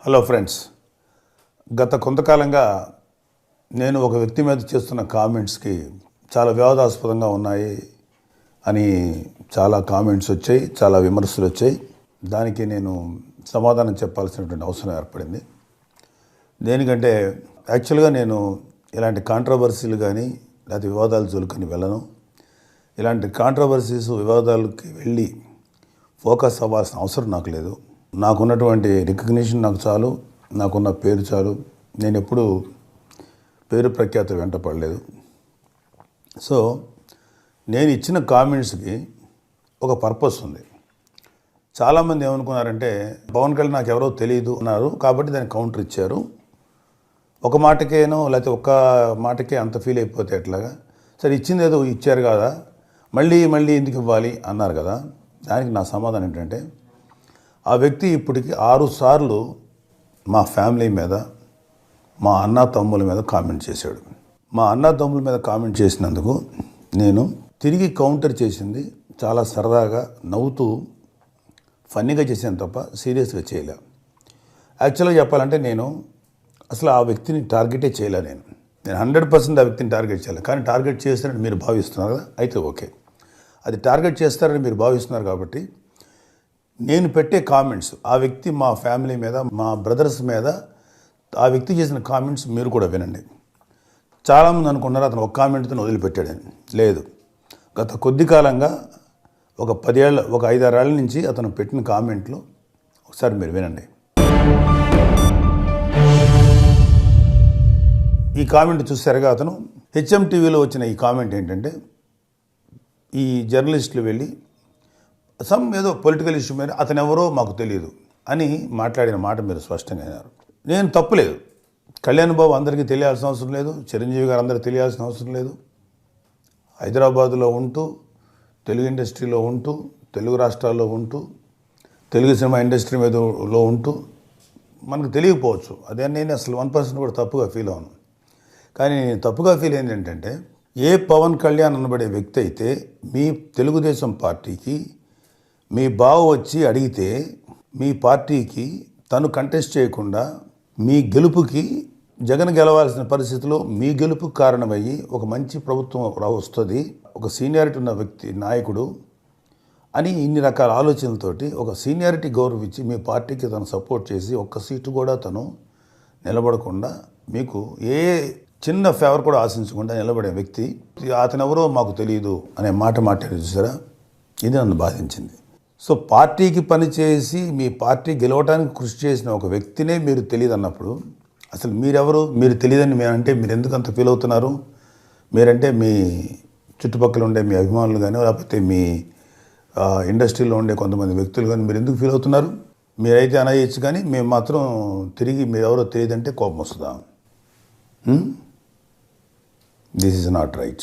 Hello friends, గత కొంతకాలంగా నేను ఒక వ్యక్తి మీద చేస్తున్న కామెంట్స్కి చాలా వివాదాస్పదంగా ఉన్నాయి అని చాలా కామెంట్స్ వచ్చాయి, చాలా విమర్శలు వచ్చాయి. దానికి నేను సమాధానం చెప్పాల్సినటువంటి అవసరం ఏర్పడింది. దేనికంటే యాక్చువల్గా నేను ఇలాంటి కాంట్రవర్సీలు కానీ లేకపోతే వివాదాలు జోలుకొని వెళ్ళను. ఇలాంటి కాంట్రవర్సీస్ వివాదాలకి వెళ్ళి ఫోకస్ అవ్వాల్సిన అవసరం నాకు లేదు. నాకున్నటువంటి రికగ్నిషన్ నాకు చాలు, నాకున్న పేరు చాలు. నేను ఎప్పుడూ పేరు ప్రఖ్యాత వెంట పడలేదు. సో నేను ఇచ్చిన కామెంట్స్కి ఒక పర్పస్ ఉంది. చాలామంది ఏమనుకున్నారంటే పవన్ కళ్యాణ్ నాకు ఎవరో తెలియదు అన్నారు కాబట్టి దానికి కౌంటర్ ఇచ్చారు. ఒక మాటకేనో లేకపోతే ఒక్క మాటకే అంత ఫీల్ అయిపోతే ఎట్లాగా, సరే ఇచ్చింది ఏదో ఇచ్చారు కదా, మళ్ళీ ఎందుకు ఇవ్వాలి అన్నారు కదా. దానికి నా సమాధానం ఏంటంటే, ఆ వ్యక్తి ఇప్పటికి 6 సార్లు మా ఫ్యామిలీ మీద, మా అన్న తమ్ముల మీద కామెంట్ చేశాడు. మా అన్న తమ్ముల మీద కామెంట్ చేసినందుకు నేను తిరిగి కౌంటర్ చేసింది చాలా సరదాగా నవ్వుతూ ఫన్నీగా చేశాను తప్ప సీరియస్గా చేయలే. యాక్చువల్గా చెప్పాలంటే నేను అసలు ఆ వ్యక్తిని టార్గెటే చేయలే. నేను 100% ఆ వ్యక్తిని టార్గెట్ చేయాలి. కానీ టార్గెట్ చేస్తారని మీరు భావిస్తున్నారు కదా, అయితే ఓకే. అది టార్గెట్ చేస్తారని మీరు భావిస్తున్నారు కాబట్టి నేను పెట్టే కామెంట్స్ ఆ వ్యక్తి మా ఫ్యామిలీ మీద, మా బ్రదర్స్ మీద ఆ వ్యక్తి చేసిన కామెంట్స్ మీరు కూడా వినండి. చాలామంది అనుకున్నారు అతను ఒక కామెంట్తో వదిలిపెట్టాడని. లేదు, గత కొద్ది కాలంగా ఒక 5-6 ఏళ్ళ నుంచి అతను పెట్టిన కామెంట్లు ఒకసారి మీరు వినండి. ఈ కామెంట్ చూసారుగా, అతను HMTVలో వచ్చిన ఈ కామెంట్ ఏంటంటే, ఈ జర్నలిస్టులు వెళ్ళి ఏదో పొలిటికల్ ఇష్యూ మీద అతను ఎవరో మాకు తెలియదు అని మాట్లాడిన మాట మీరు స్పష్టంగా అయినారు. నేను తప్పులేదు. కళ్యాణ్ బాబు అందరికీ తెలియాల్సిన అవసరం లేదు, చిరంజీవి గారు అందరికీ తెలియాల్సిన అవసరం లేదు. హైదరాబాదులో ఉంటూ, తెలుగు ఇండస్ట్రీలో ఉంటూ, తెలుగు రాష్ట్రాల్లో ఉంటూ, తెలుగు సినిమా ఇండస్ట్రీ మీదలో ఉంటూ మనకు తెలియకపోవచ్చు. అదే నేను అసలు 1% కూడా తప్పుగా ఫీల్ అవ్వను. కానీ నేను తప్పుగా ఫీల్ అయింది ఏంటంటే, ఏ పవన్ కళ్యాణ్ అనబడే వ్యక్తి అయితే మీ తెలుగుదేశం పార్టీకి మీ బావ వచ్చి అడిగితే మీ పార్టీకి తను కంటెస్ట్ చేయకుండా మీ గెలుపుకి, జగన్ గెలవాల్సిన పరిస్థితిలో మీ గెలుపుకు కారణమయ్యి ఒక మంచి ప్రభుత్వం వస్తుంది, ఒక సీనియారిటీ ఉన్న వ్యక్తి నాయకుడు అని ఇన్ని రకాల ఆలోచనలతోటి ఒక సీనియారిటీ గౌరవించి మీ పార్టీకి తను సపోర్ట్ చేసి ఒక్క సీటు కూడా తను నిలబడకుండా, మీకు ఏ చిన్న ఫేవర్ కూడా ఆశించకుండా నిలబడే వ్యక్తి అతను ఎవరో మాకు తెలియదు అనే మాట మాట్లాడి చూసారా, ఇది నన్ను బాధించింది. సో పార్టీకి పనిచేసి మీ పార్టీ గెలవడానికి కృషి చేసిన ఒక వ్యక్తినే మీరు తెలియదు అన్నప్పుడు అసలు మీరెవరు, మీరు తెలియదని అంటే మీరు ఎందుకు అంత ఫీల్ అవుతున్నారు? మీరంటే మీ చుట్టుపక్కల ఉండే మీ అభిమానులు కానీ లేకపోతే మీ ఇండస్ట్రీలో ఉండే కొంతమంది వ్యక్తులు కానీ మీరు ఎందుకు ఫీల్ అవుతున్నారు? మీరైతే అనయచ్చు, కానీ మేము మాత్రం తిరిగి మీరు ఎవరో తెలియదంటే కోపం వస్తుందా? This is not right.